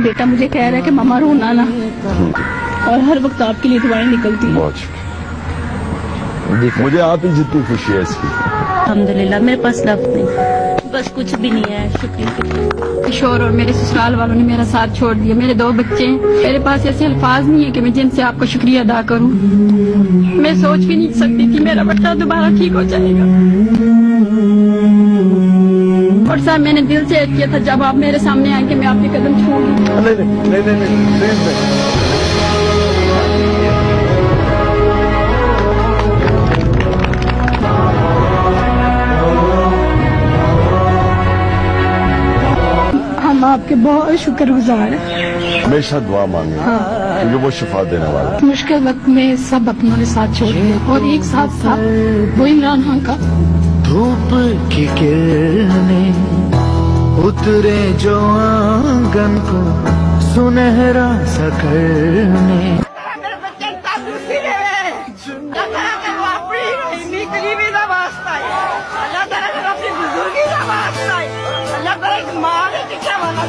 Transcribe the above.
بیٹا مجھے کہہ رہا ہے کہ ماما رونا نا، اور ہر وقت آپ کے لیے دعائیں نکلتی ہیں. بہت شکریہ. مجھے آپ ہی جتنی خوشی ہے اس کی. الحمدللہ میرے پاس لفظ نہیں، بس کچھ بھی نہیں ہے. شکریہ. شوہر اور میرے سسرال والوں نے میرا ساتھ چھوڑ دیا. میرے 2 بچے ہیں. میرے پاس ایسے الفاظ نہیں ہے کہ میں جن سے آپ کو شکریہ ادا کروں. میں سوچ بھی نہیں سکتی کہ میرا بچہ دوبارہ ٹھیک ہو جائے گا. اور صاحب میں نے دل سے عہد کیا تھا جب آپ میرے سامنے آئیں کہ میں آپ کے قدم چھوؤں گی. نہیں پلیز نہیں. ہم آپ کے بہت شکر گزار ہیں. ہمیشہ دعا مانگیں کیونکہ وہ شفا دینے والا ہے. مشکل وقت میں سب اپنوں نے ساتھ چھوڑ دیا اور ایک ساتھ تھا وہ عمران خان کا. دھوپ کی کرنیں اترے جو آنگن کو سنہرا سا کرنے. میرے بچے تندرستی دے اللہ تعالیٰ کا وہ اپنی قریبی کا واسطہ ہے. اللہ تعالیٰ کا اپنی بزرگی کا واسطہ ہے. اللہ تعالیٰ ایک ماں نے کیا والا